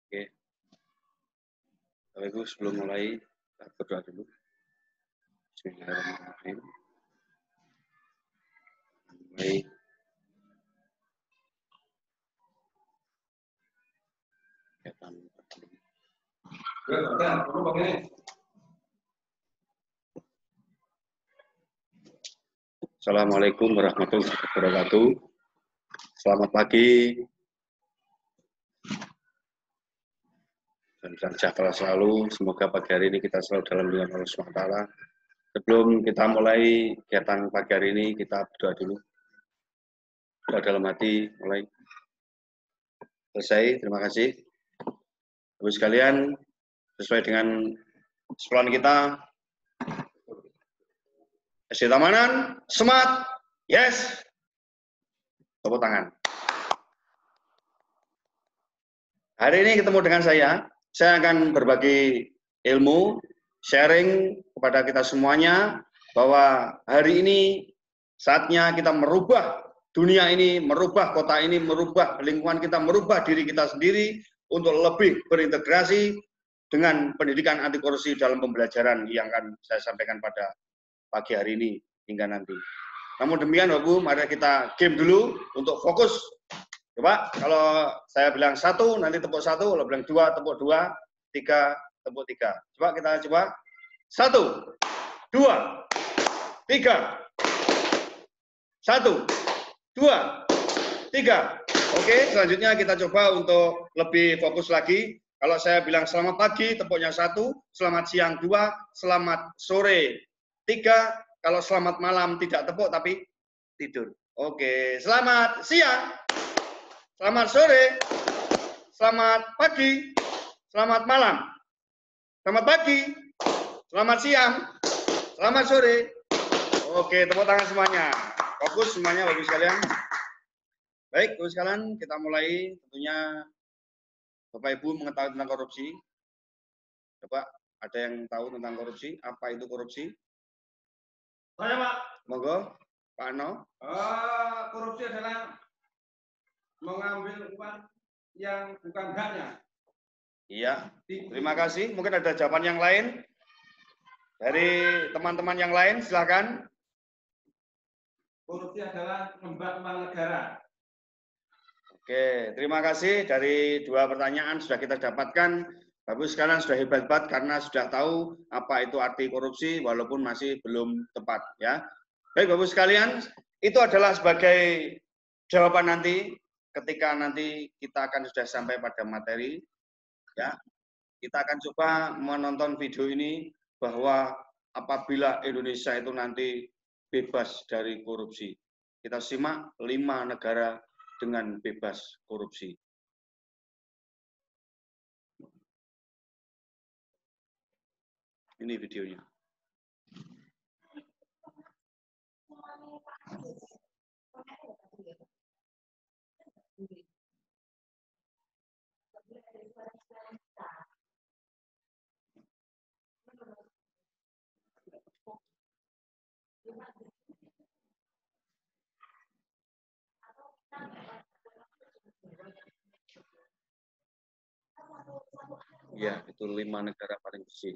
Oke. Bapak Ibu, sebelum mulai, kita berdoa dulu. Bismillahirrahmanirrahim. Baik. Assalamualaikum warahmatullahi wabarakatuh. Selamat pagi. Dan sejahtera selalu. Semoga pagi hari ini kita selalu dalam lindungan Allah SWT. Sebelum kita mulai kegiatan pagi hari ini, kita berdoa dulu. Doa dalam hati, mulai. Selesai, terima kasih. Bapak sekalian, sesuai dengan sekolah kita, SD Tamanan, semangat, yes. Tepuk tangan. Hari ini ketemu dengan saya akan berbagi ilmu, sharing kepada kita semuanya, bahwa hari ini saatnya kita merubah dunia ini, merubah kota ini, merubah lingkungan kita, merubah diri kita sendiri untuk lebih berintegrasi dengan pendidikan anti korupsi dalam pembelajaran yang akan saya sampaikan pada pagi hari ini hingga nanti. Namun demikian Bapak Ibu, mari kita game dulu untuk fokus. Coba kalau saya bilang 1, nanti tepuk 1, kalau bilang 2, tepuk 2, 3, tepuk 3. Coba kita coba. 1, 2, 3. 1, 2, 3. Oke, selanjutnya kita coba untuk lebih fokus lagi. Kalau saya bilang selamat pagi, tepuknya 1, selamat siang 2, selamat sore 3, kalau selamat malam tidak tepuk tapi tidur. Oke, selamat siang, selamat sore, selamat pagi, selamat malam, selamat pagi, selamat siang, selamat sore. Oke, tepuk tangan semuanya. Fokus semuanya Bapak sekalian. Baik, Bapak sekalian, kita mulai. Tentunya Bapak Ibu mengetahui tentang korupsi. Coba ada yang tahu tentang korupsi? Apa itu korupsi? Saya Pak. Monggo, Pak Ano. Korupsi adalah mengambil uang yang bukan haknya. Iya, terima kasih. Mungkin ada jawaban yang lain dari teman-teman yang lain, silakan. Korupsi adalah mengembat uang negara. Oke, terima kasih. Dari 2 pertanyaan sudah kita dapatkan. Bapak sekarang sudah hebat-hebat karena sudah tahu apa itu arti korupsi walaupun masih belum tepat ya. Baik Bapak sekalian, itu adalah sebagai jawaban nanti ketika nanti kita akan sudah sampai pada materi ya. Kita akan coba menonton video ini bahwa apabila Indonesia itu nanti bebas dari korupsi. Kita simak 5 negara dengan bebas korupsi. Ini videonya. Ya, itu 5 negara paling bersih.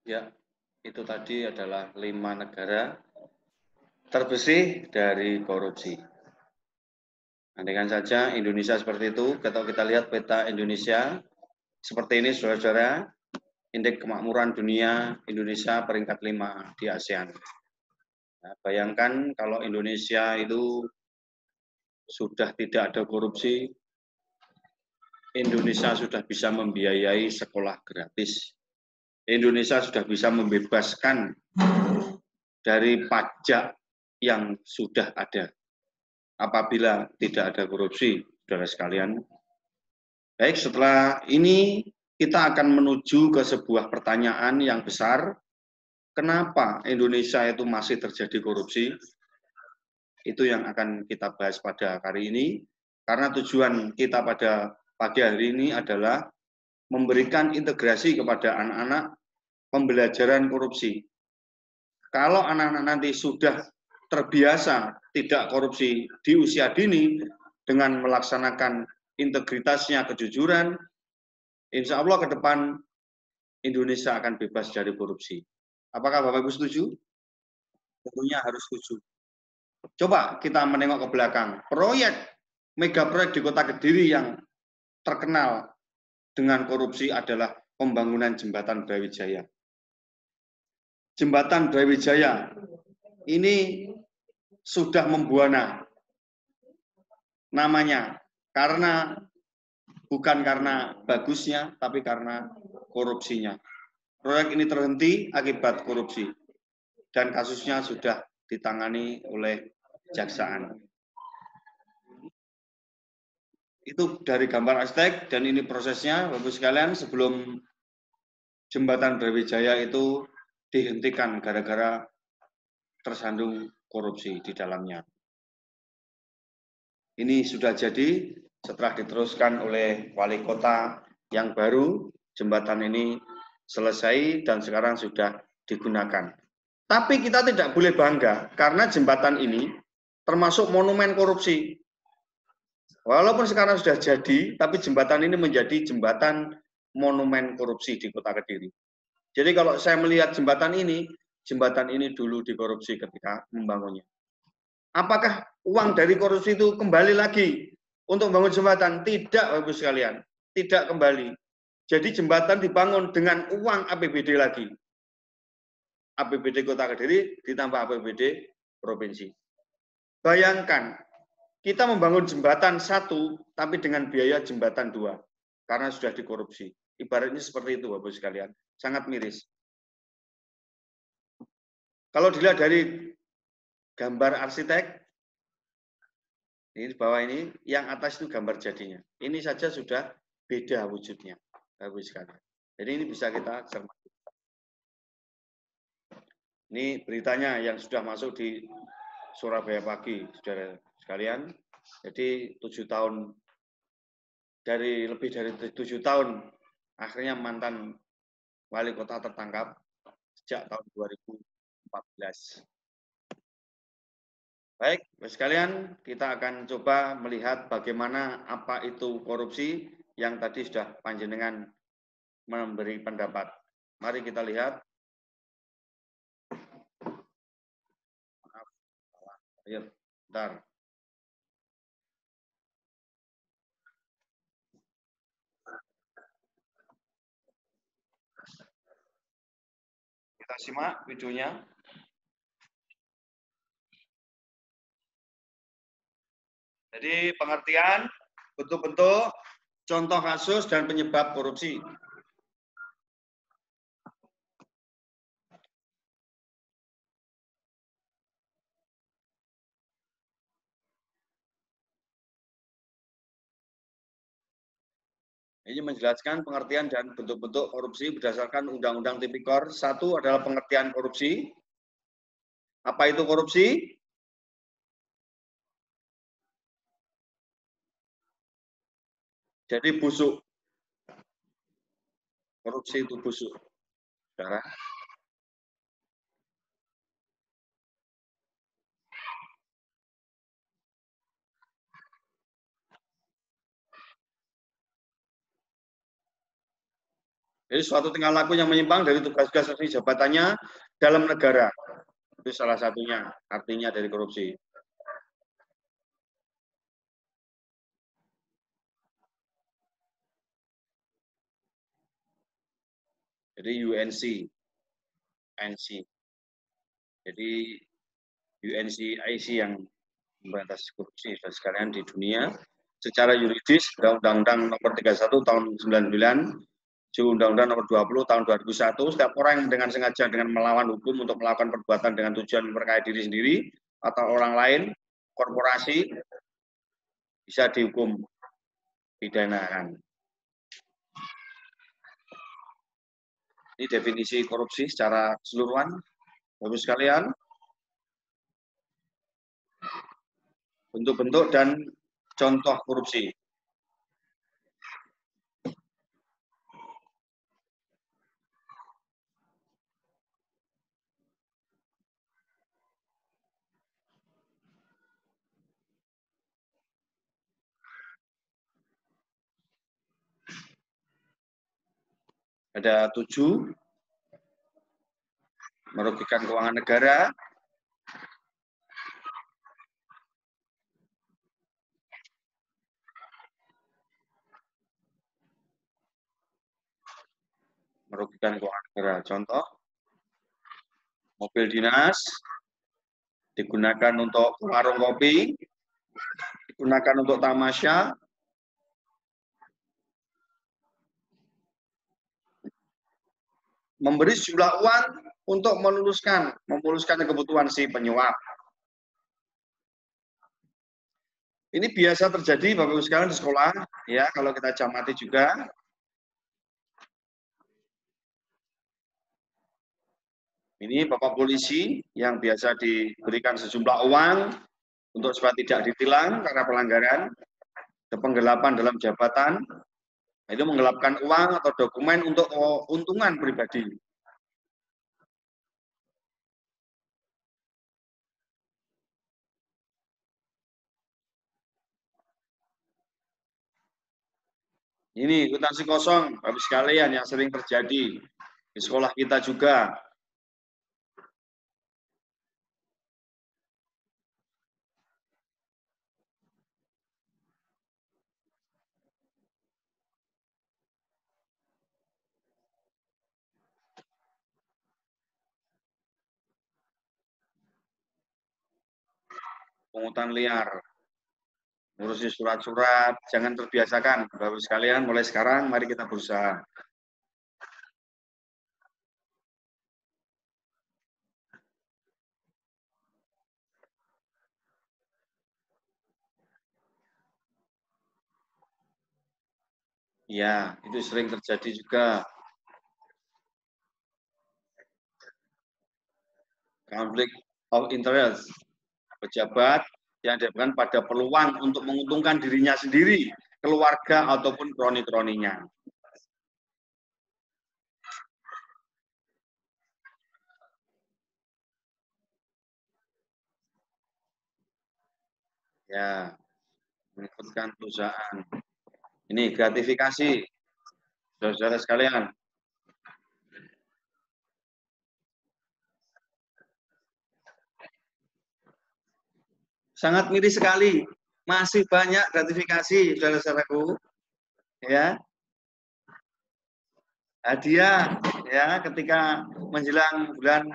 Ya, itu tadi adalah 5 negara terbersih dari korupsi. Andaikan saja Indonesia seperti itu, kalau kita lihat peta Indonesia seperti ini, saudara-saudara, indeks kemakmuran dunia Indonesia peringkat 5 di ASEAN. Nah, bayangkan kalau Indonesia itu sudah tidak ada korupsi, Indonesia sudah bisa membiayai sekolah gratis. Indonesia sudah bisa membebaskan dari pajak yang sudah ada. Apabila tidak ada korupsi, saudara sekalian. Baik, setelah ini kita akan menuju ke sebuah pertanyaan yang besar. Kenapa Indonesia itu masih terjadi korupsi? Itu yang akan kita bahas pada hari ini. Karena tujuan kita pada pagi hari ini adalah memberikan integrasi kepada anak-anak pembelajaran korupsi. Kalau anak-anak nanti sudah terbiasa tidak korupsi di usia dini dengan melaksanakan integritasnya, kejujuran, insya Allah ke depan Indonesia akan bebas dari korupsi. Apakah Bapak Ibu setuju? Tentunya harus setuju. Coba kita menengok ke belakang. Mega proyek di Kota Kediri yang terkenal dengan korupsi adalah pembangunan jembatan Brawijaya. Jembatan Brawijaya ini sudah membuana namanya karena bukan karena bagusnya, tapi karena korupsinya. Proyek ini terhenti akibat korupsi dan kasusnya sudah ditangani oleh kejaksaan. Itu dari gambar arsitek dan ini prosesnya, Bapak sekalian, sebelum jembatan Brawijaya itu dihentikan gara-gara tersandung korupsi di dalamnya. Ini sudah jadi setelah diteruskan oleh wali kota yang baru, jembatan ini selesai dan sekarang sudah digunakan. Tapi kita tidak boleh bangga karena jembatan ini termasuk monumen korupsi. Walaupun sekarang sudah jadi, tapi jembatan ini menjadi jembatan monumen korupsi di Kota Kediri. Jadi kalau saya melihat jembatan ini dulu dikorupsi ketika membangunnya. Apakah uang dari korupsi itu kembali lagi untuk membangun jembatan? Tidak, Bapak Ibu sekalian. Tidak kembali. Jadi jembatan dibangun dengan uang APBD lagi. APBD Kota Kediri ditambah APBD provinsi. Bayangkan, kita membangun jembatan 1, tapi dengan biaya jembatan 2, karena sudah dikorupsi. Ibaratnya seperti itu, Bapak sekalian. Sangat miris. Kalau dilihat dari gambar arsitek, ini di bawah ini, yang atas itu gambar jadinya. Ini saja sudah beda wujudnya, Bapak sekalian. Jadi ini bisa kita cermati. Ini beritanya yang sudah masuk di Surabaya Pagi, saudara sekalian. Jadi 7 tahun, lebih dari 7 tahun, akhirnya mantan wali kota tertangkap sejak tahun 2014. Baik, sekalian, kita akan coba melihat bagaimana apa itu korupsi yang tadi sudah panjenengan memberi pendapat. Mari kita lihat. Maaf, salah. Ayo, bentar. Kita simak videonya. Jadi pengertian, bentuk-bentuk, contoh kasus dan penyebab korupsi. Ini menjelaskan pengertian dan bentuk-bentuk korupsi berdasarkan Undang-Undang Tipikor. Satu adalah pengertian korupsi. Apa itu korupsi? Jadi busuk. Korupsi itu busuk. Saudara. Jadi suatu tingkah laku yang menyimpang dari tugas-tugas resmi jabatannya dalam negara. Itu salah satunya artinya dari korupsi. Jadi UNC. Jadi UNCIC yang memberantas korupsi dan sekalian di dunia. Secara yuridis, Undang-Undang Nomor 31 Tahun 99, Undang-Undang Nomor 20 Tahun 2001, setiap orang yang dengan sengaja dengan melawan hukum untuk melakukan perbuatan dengan tujuan memperkaya diri sendiri atau orang lain, korporasi, bisa dihukum pidana. Ini definisi korupsi secara keseluruhan, Bapak sekalian. Bentuk-bentuk dan contoh korupsi. Ada 7, merugikan keuangan negara, merugikan keuangan negara. Contoh, mobil dinas digunakan untuk warung kopi, digunakan untuk tamasya, memberi sejumlah uang untuk memuluskan kebutuhan si penyuap. Ini biasa terjadi Bapak Ibu sekalian di sekolah, ya kalau kita cermati juga. Ini Bapak polisi yang biasa diberikan sejumlah uang untuk supaya tidak ditilang karena pelanggaran, penggelapan dalam jabatan, itu menggelapkan uang atau dokumen untuk keuntungan pribadi. Ini kwitansi kosong, Bapak sekalian, yang sering terjadi di sekolah kita juga. Pungutan liar, ngurusi surat-surat, jangan terbiasakan, Bapak sekalian. Mulai sekarang, mari kita berusaha. Ya, itu sering terjadi juga. Konflik of interest, pejabat yang diberikan pada peluang untuk menguntungkan dirinya sendiri, keluarga, ataupun kroni-kroninya. Ya, mengikutkan perusahaan. Ini gratifikasi, saudara-saudara sekalian. Sangat miris sekali, masih banyak gratifikasi, saudara-saudaraku. Ya, hadiah, ya, ketika menjelang bulan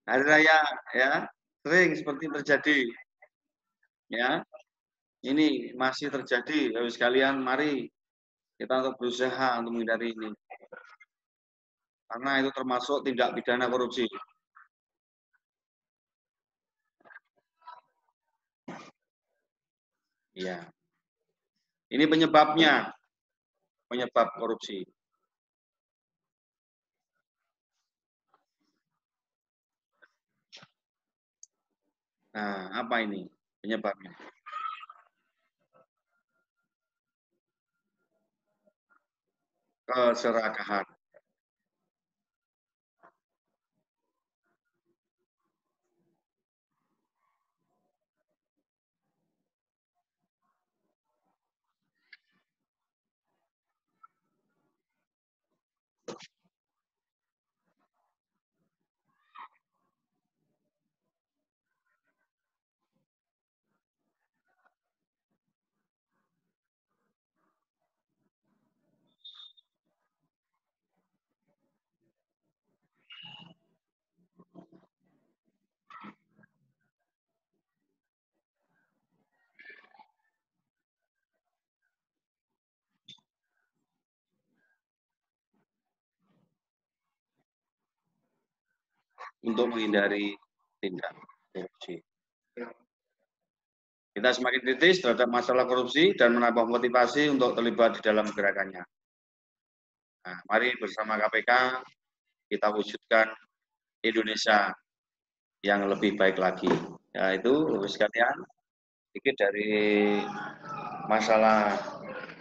hari raya, ya, sering seperti terjadi. Ya, ini masih terjadi, Bapak sekalian. Mari kita untuk berusaha untuk menghindari ini, karena itu termasuk tindak pidana korupsi. Ya, ini penyebabnya. penyebab korupsi. Nah, apa ini penyebabnya? Keserakahan. Untuk menghindari tindak korupsi. Kita semakin kritis terhadap masalah korupsi dan menambah motivasi untuk terlibat di dalam gerakannya. Nah, mari bersama KPK kita wujudkan Indonesia yang lebih baik lagi. Ya, itu Bapak sekalian, sedikit dari masalah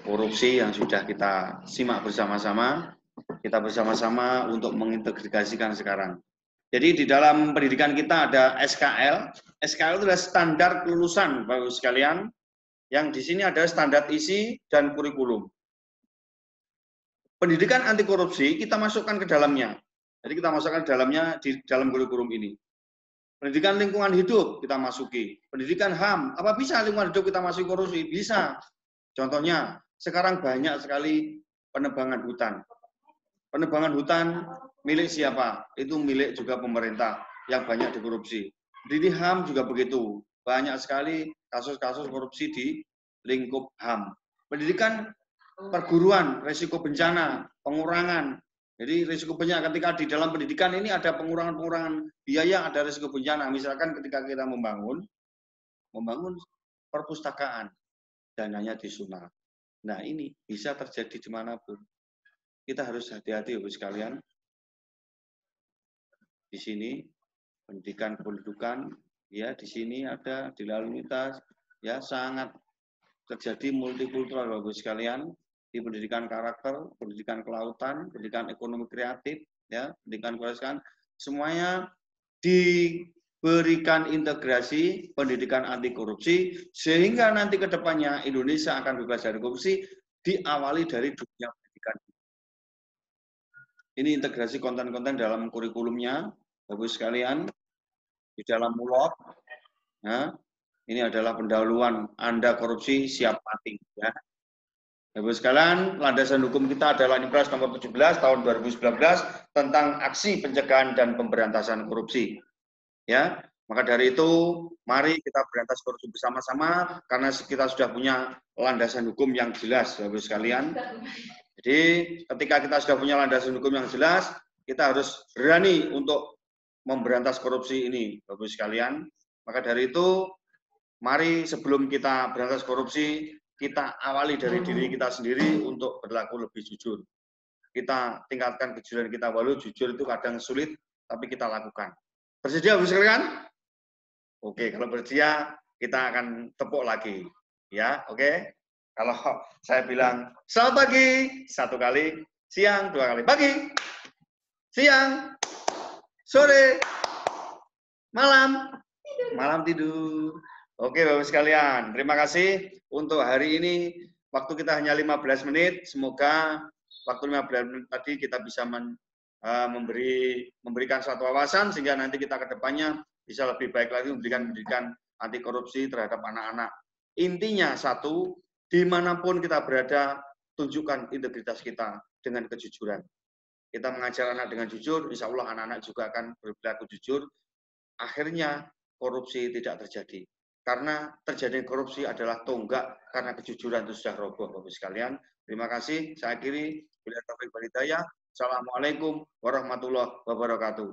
korupsi yang sudah kita simak bersama-sama. Kita bersama-sama untuk mengintegrasikan sekarang. Jadi di dalam pendidikan kita ada SKL. SKL itu adalah standar kelulusan, Bapak sekalian, yang di sini ada standar isi dan kurikulum. Pendidikan anti korupsi kita masukkan ke dalamnya. Jadi kita masukkan ke dalamnya di dalam kurikulum ini. Pendidikan lingkungan hidup kita masuki. Pendidikan HAM, apa bisa lingkungan hidup kita masuki korupsi? Bisa. Contohnya, sekarang banyak sekali penebangan hutan. Penebangan hutan milik siapa? Itu milik juga pemerintah yang banyak dikorupsi. Di HAM juga begitu. Banyak sekali kasus-kasus korupsi di lingkup HAM. Pendidikan perguruan, risiko bencana, pengurangan. Jadi risiko bencana ketika di dalam pendidikan ini ada pengurangan-pengurangan biaya, ada risiko bencana. Misalkan ketika kita membangun perpustakaan, dananya disunat. Nah ini bisa terjadi dimanapun. Kita harus hati-hati Bapak sekalian. Di sini pendidikan kependudukan, ya di sini ada di lalu lintas, ya sangat terjadi multikultural Bapak sekalian. Di pendidikan karakter, pendidikan kelautan, pendidikan ekonomi kreatif, ya, pendidikan kewirausahaan, semuanya diberikan integrasi pendidikan anti korupsi sehingga nanti ke depannya Indonesia akan bebas dari korupsi diawali dari dunia pendidikan. Ini integrasi konten-konten dalam kurikulumnya, Bapak sekalian, di dalam mulok. Ya, ini adalah pendahuluan Anda korupsi siap mati. Ya. Bapak sekalian, landasan hukum kita adalah Impres nomor 17 tahun 2019 tentang aksi pencegahan dan pemberantasan korupsi. Ya, maka dari itu mari kita berantas korupsi bersama-sama karena kita sudah punya landasan hukum yang jelas, Bapak sekalian. Jadi ketika kita sudah punya landasan hukum yang jelas, kita harus berani untuk memberantas korupsi ini, Bapak sekalian. Maka dari itu, mari sebelum kita berantas korupsi, kita awali dari diri kita sendiri untuk berlaku lebih jujur. Kita tingkatkan kejujuran kita, walau jujur itu kadang sulit, tapi kita lakukan. Bersedia, Bapak sekalian? Oke, kalau bersedia, kita akan tepuk lagi. Ya, oke? Kalau saya bilang, selamat pagi, satu kali, siang, dua kali. Pagi, siang, sore, malam, malam tidur. Oke, Bapak sekalian, terima kasih untuk hari ini. Waktu kita hanya 15 menit. Semoga waktu 15 menit tadi kita bisa memberikan suatu wawasan sehingga nanti kita ke depannya bisa lebih baik lagi memberikan pendidikan anti korupsi terhadap anak-anak. Intinya satu, dimanapun kita berada, tunjukkan integritas kita dengan kejujuran. Kita mengajar anak dengan jujur, insya Allah anak-anak juga akan berperilaku jujur. Akhirnya korupsi tidak terjadi. Karena terjadi korupsi adalah tonggak karena kejujuran itu sudah roboh, Bapak sekalian. Terima kasih. Saya akhiri. Bila taufik wal hidayah. Assalamualaikum warahmatullahi wabarakatuh.